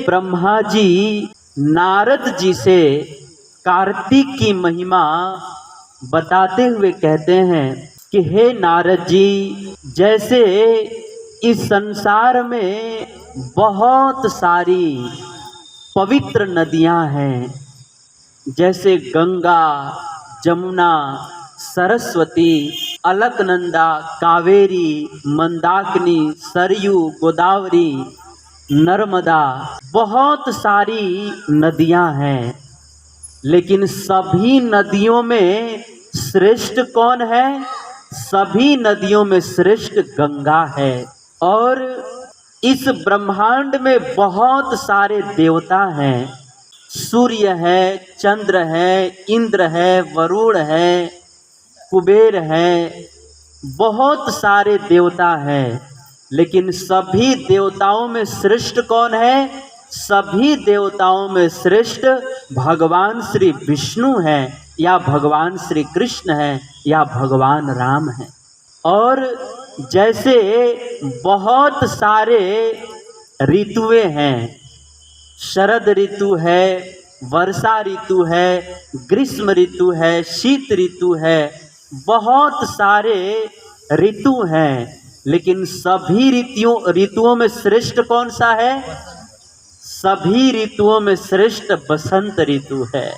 ब्रह्मा जी नारद जी से कार्तिक की महिमा बताते हुए कहते हैं कि हे नारद जी, जैसे इस संसार में बहुत सारी पवित्र नदियां हैं, जैसे गंगा, जमुना, सरस्वती, अलकनंदा, कावेरी, मंदाकिनी, सरयू, गोदावरी, नर्मदा, बहुत सारी नदियां हैं। लेकिन सभी नदियों में श्रेष्ठ कौन है? सभी नदियों में श्रेष्ठ गंगा है। और इस ब्रह्मांड में बहुत सारे देवता हैं। सूर्य है, चंद्र है, इंद्र है, वरुण है, कुबेर है, बहुत सारे देवता हैं। लेकिन सभी देवताओं में श्रेष्ठ कौन है? सभी देवताओं में श्रेष्ठ भगवान श्री विष्णु हैं, या भगवान श्री कृष्ण हैं, या भगवान राम हैं। और जैसे बहुत सारे ऋतुएं हैं, शरद ऋतु है, वर्षा ऋतु है, ग्रीष्म ऋतु है, शीत ऋतु है, बहुत सारे ऋतु हैं। लेकिन सभी ऋतुओं में श्रेष्ठ कौन सा है? सभी ऋतुओं में श्रेष्ठ बसंत ऋतु है।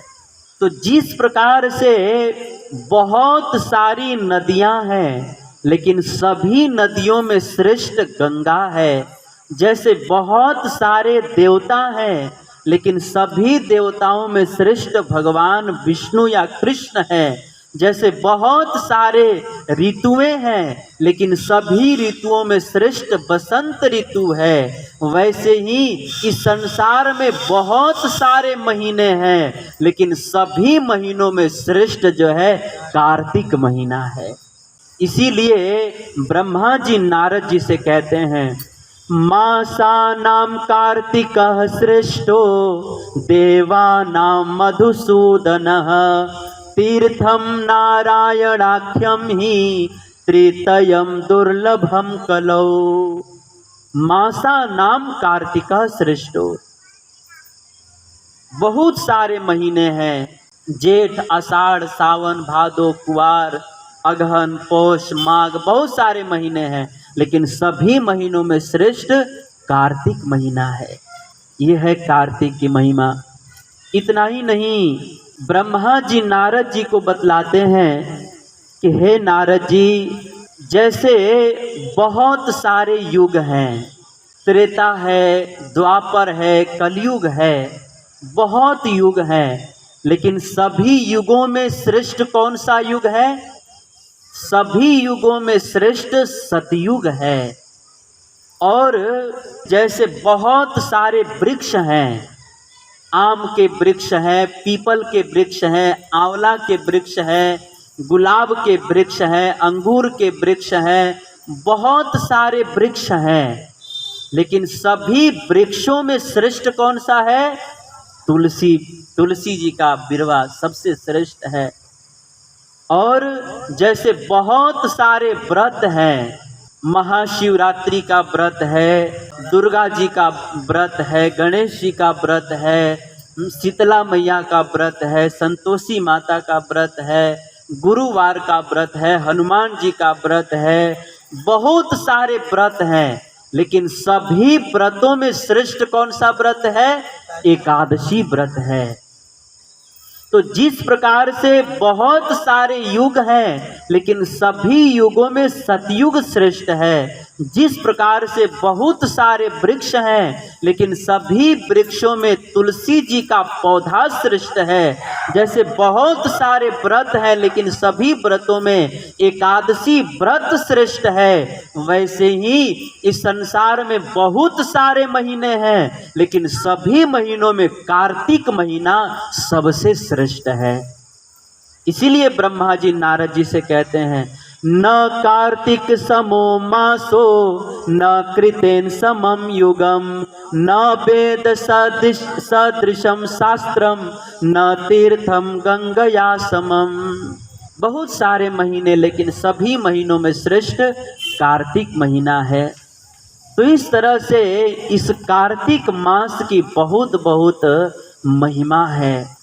तो जिस प्रकार से बहुत सारी नदियां हैं, लेकिन सभी नदियों में श्रेष्ठ गंगा है। जैसे बहुत सारे देवता हैं, लेकिन सभी देवताओं में श्रेष्ठ भगवान विष्णु या कृष्ण है। जैसे बहुत सारे ऋतुएं हैं, लेकिन सभी ऋतुओं में श्रेष्ठ बसंत ऋतु है। वैसे ही इस संसार में बहुत सारे महीने हैं, लेकिन सभी महीनों में श्रेष्ठ जो है कार्तिक महीना है। इसीलिए ब्रह्मा जी नारद जी से कहते हैं, मासानां कार्तिकः श्रेष्ठो देवानां मधुसूदनः तीर्थम नारायणाख्यम ही त्रितयम दुर्लभम कलौ। मासानां कार्तिकः श्रेष्ठो, बहुत सारे महीने हैं, जेठ, आषाढ़, सावन, भादो, कुवार, अगहन, पौष, माघ, बहुत सारे महीने हैं। लेकिन सभी महीनों में श्रेष्ठ कार्तिक महीना है। यह है कार्तिक की महिमा। इतना ही नहीं, ब्रह्मा जी नारद जी को बतलाते हैं कि हे नारद जी, जैसे बहुत सारे युग हैं, त्रेता है, द्वापर है, कलयुग है, बहुत युग हैं। लेकिन सभी युगों में श्रेष्ठ कौन सा युग है? सभी युगों में श्रेष्ठ सतयुग है। और जैसे बहुत सारे वृक्ष हैं, आम के वृक्ष हैं, पीपल के वृक्ष हैं, आंवला के वृक्ष हैं, गुलाब के वृक्ष हैं, अंगूर के वृक्ष हैं, बहुत सारे वृक्ष हैं। लेकिन सभी वृक्षों में श्रेष्ठ कौन सा है? तुलसी जी का बिरवा सबसे श्रेष्ठ है। और जैसे बहुत सारे व्रत हैं, महाशिवरात्रि का व्रत है, दुर्गा जी का व्रत है, गणेश जी का व्रत है, शीतला मैया का व्रत है, संतोषी माता का व्रत है, गुरुवार का व्रत है, हनुमान जी का व्रत है, बहुत सारे व्रत हैं। लेकिन सभी व्रतों में श्रेष्ठ कौन सा व्रत है? एकादशी व्रत है। तो जिस प्रकार से बहुत सारे युग हैं, लेकिन सभी युगों में सतयुग श्रेष्ठ है। जिस प्रकार से बहुत सारे वृक्ष हैं, लेकिन सभी वृक्षों में तुलसी जी का पौधा श्रेष्ठ है। जैसे बहुत सारे व्रत हैं, लेकिन सभी व्रतों में एकादशी व्रत श्रेष्ठ है। वैसे ही इस संसार में बहुत सारे महीने हैं, लेकिन सभी महीनों में कार्तिक महीना सबसे श्रेष्ठ है। इसीलिए ब्रह्मा जी नारद जी से कहते हैं, न कार्तिक समो मासो न कृतेन समम युगम न वेद सदृशम शास्त्रम न तीर्थम गंगया समम। बहुत सारे महीने, लेकिन सभी महीनों में श्रेष्ठ कार्तिक महीना है। तो इस तरह से इस कार्तिक मास की बहुत बहुत महिमा है।